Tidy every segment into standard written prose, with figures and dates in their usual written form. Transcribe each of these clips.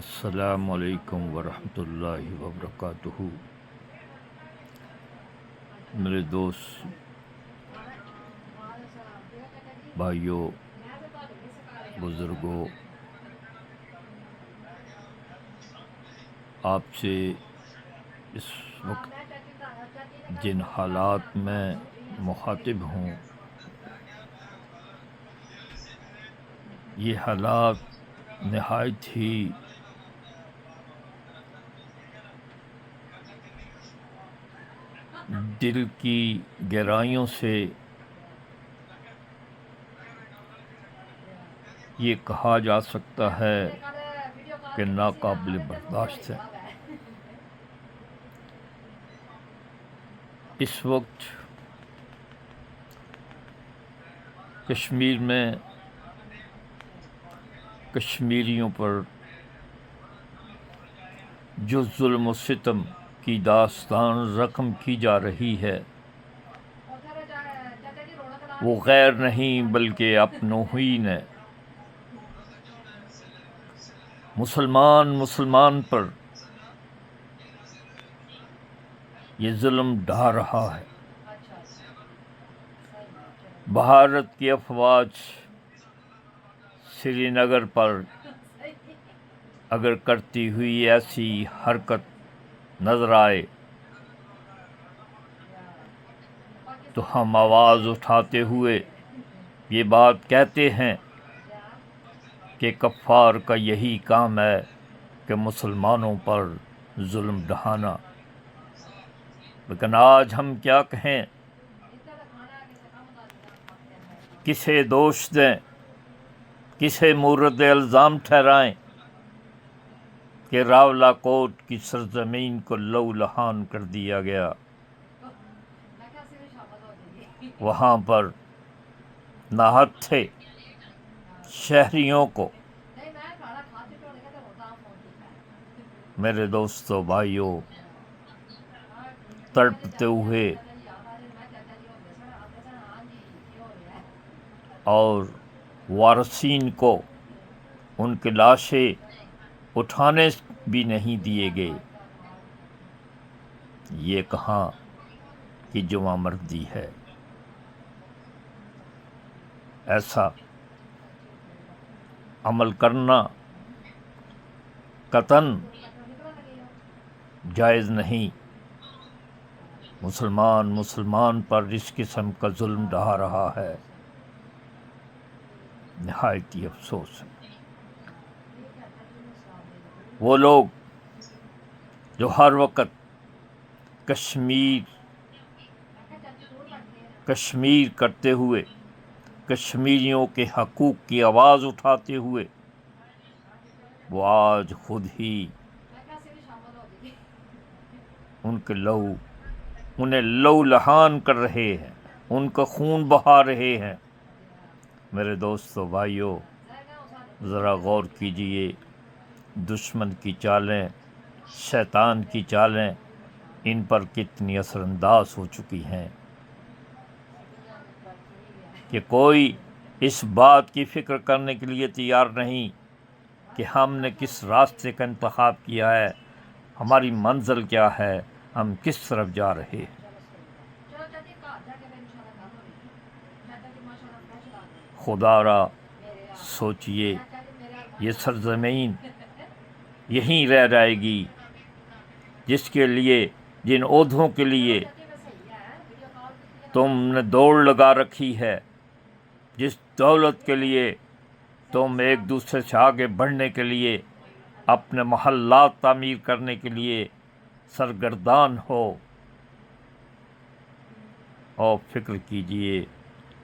السلام علیکم ورحمۃ اللہ وبرکاتہ۔ میرے دوست بھائیوں، بزرگوں، آپ سے اس وقت جن حالات میں مخاطب ہوں، یہ حالات نہایت ہی دل کی گہرائیوں سے یہ کہا جا سکتا ہے کہ ناقابل برداشت ہے۔ اس وقت کشمیر میں کشمیریوں پر جو ظلم و ستم کی داستان رقم کی جا رہی ہے، وہ غیر نہیں بلکہ اپنوں ہی نے مسلمان پر یہ ظلم ڈھا رہا ہے۔ بھارت کی افواج سری نگر پر اگر کرتی ہوئی ایسی حرکت نظر آئے تو ہم آواز اٹھاتے ہوئے یہ بات کہتے ہیں کہ کفار کا یہی کام ہے کہ مسلمانوں پر ظلم ڈھانا۔ لیکن آج ہم کیا کہیں، کسے دوش دیں، کسے مورد الزام ٹھہرائیں کہ راولہ کوٹ کی سرزمین کو لہو لہان کر دیا گیا۔ وہاں پر ناحق تھے شہریوں کو۔ میرے دوستو، بھائیوں، تڑپتے ہوئے اور وارثین کو ان کی لاشیں اٹھانے بھی نہیں دیے گئے۔ یہ کہاں کی جواں مردی ہے؟ ایسا عمل کرنا قطعاً جائز نہیں۔ مسلمان پر اس قسم کا ظلم ڈھا رہا ہے، نہایت ہی افسوس ہے۔ وہ لوگ جو ہر وقت کشمیر کرتے ہوئے، کشمیریوں کے حقوق کی آواز اٹھاتے ہوئے، وہ آج خود ہی انہیں لہو لہان کر رہے ہیں، ان کا خون بہا رہے ہیں۔ میرے دوستو، بھائیوں، ذرا غور کیجئے، دشمن کی چالیں، شیطان کی چالیں ان پر کتنی اثر انداز ہو چکی ہیں کہ کوئی اس بات کی فکر کرنے کے لیے تیار نہیں کہ ہم نے کس راستے کا انتخاب کیا ہے، ہماری منزل کیا ہے، ہم کس طرف جا رہے ہیں۔ خدا را سوچئے، یہ سرزمین یہیں رہ جائے گی جس کے لیے، جن عہدوں کے لیے تم نے دوڑ لگا رکھی ہے، جس دولت کے لیے تم ایک دوسرے سے آگے بڑھنے کے لیے، اپنے محلات تعمیر کرنے کے لیے سرگردان ہو، اور فکر کیجئے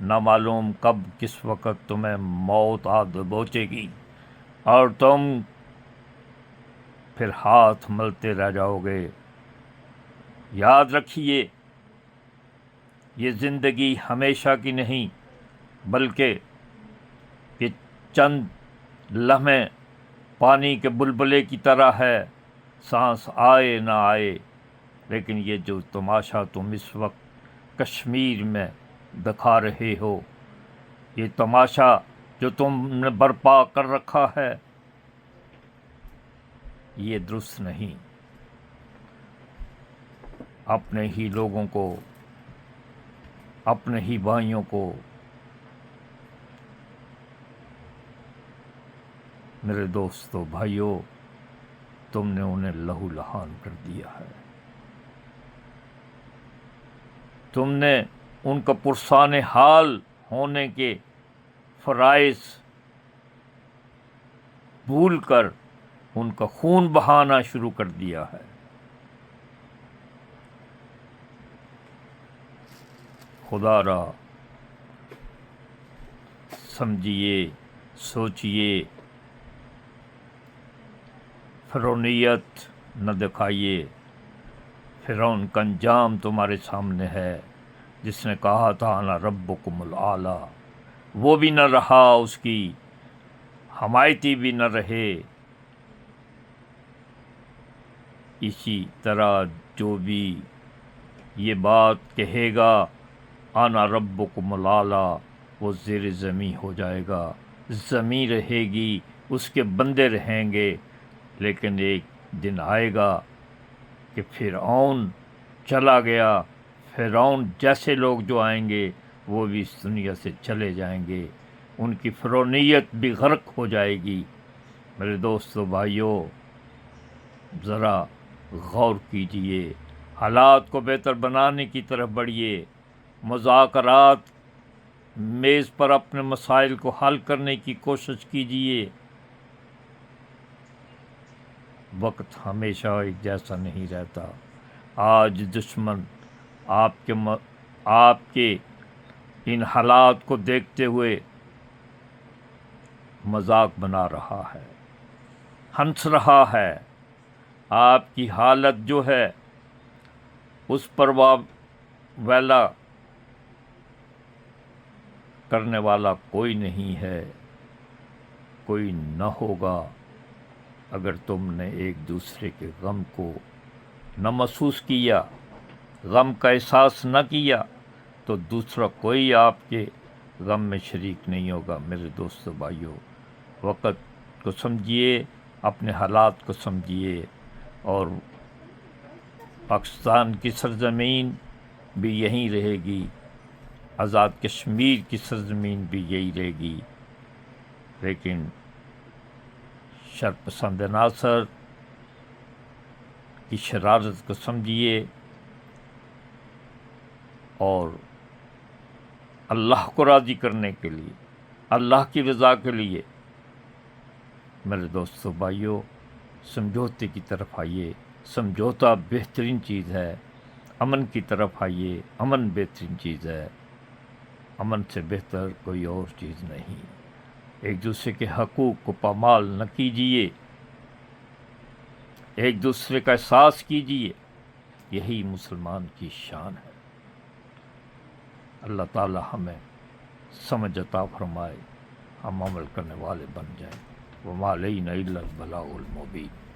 نہ معلوم کب کس وقت تمہیں موت آ دبوچے گی اور تم پھر ہاتھ ملتے رہ جاؤ گے۔ یاد رکھیے، یہ زندگی ہمیشہ کی نہیں، بلکہ یہ چند لمحے پانی کے بلبلے کی طرح ہے، سانس آئے نہ آئے۔ لیکن یہ جو تماشا تم اس وقت کشمیر میں دکھا رہے ہو، یہ تماشا جو تم نے برپا کر رکھا ہے، یہ درست نہیں۔ اپنے ہی لوگوں کو، اپنے ہی بھائیوں کو، میرے دوستو بھائیوں، تم نے انہیں لہو لہان کر دیا ہے۔ تم نے ان کا پرسان حال ہونے کے فرائض بھول کر ان کا خون بہانا شروع کر دیا ہے۔ خدا را سمجھیے، سوچیے، فرعونیت نہ دکھائیے۔ فرعون کا انجام تمہارے سامنے ہے، جس نے کہا تھا انا ربکم الاعلی، وہ بھی نہ رہا، اس کی حمایتی بھی نہ رہے۔ اسی طرح جو بھی یہ بات کہے گا انا ربکم الاعلی، وہ زیر زمین ہو جائے گا، زمین رہے گی، اس کے بندے رہیں گے، لیکن ایک دن آئے گا کہ فرعون چلا گیا، فرعون جیسے لوگ جو آئیں گے وہ بھی اس دنیا سے چلے جائیں گے، ان کی فرعونیت بھی غرق ہو جائے گی۔ میرے دوستو بھائیوں، ذرا غور کیجئے، حالات کو بہتر بنانے کی طرف بڑھیے، مذاکرات میز پر اپنے مسائل کو حل کرنے کی کوشش کیجئے۔ وقت ہمیشہ ایک جیسا نہیں رہتا۔ آج دشمن آپ کے ان حالات کو دیکھتے ہوئے مذاق بنا رہا ہے، ہنس رہا ہے۔ آپ کی حالت جو ہے اس پر ویلا کرنے والا کوئی نہیں ہے، کوئی نہ ہوگا۔ اگر تم نے ایک دوسرے کے غم کو نہ محسوس کیا، غم کا احساس نہ کیا، تو دوسرا کوئی آپ کے غم میں شریک نہیں ہوگا۔ میرے دوستو بھائیوں، وقت کو سمجھیے، اپنے حالات کو سمجھیے، اور پاکستان کی سرزمین بھی یہیں رہے گی، آزاد کشمیر کی سرزمین بھی یہی رہے گی، لیکن شرپسند عناصر کی شرارت کو سمجھیے اور اللہ کو راضی کرنے کے لیے، اللہ کی رضا کے لیے میرے دوستو بھائیوں سمجھوتے کی طرف آئیے۔ سمجھوتا بہترین چیز ہے، امن کی طرف آئیے، امن بہترین چیز ہے، امن سے بہتر کوئی اور چیز نہیں۔ ایک دوسرے کے حقوق کو پامال نہ کیجیے، ایک دوسرے کا احساس کیجیے، یہی مسلمان کی شان ہے۔ اللہ تعالی ہمیں سمجھ عطا فرمائے، ہم عمل کرنے والے بن جائیں۔ وما علینا الا البلاغ المبین۔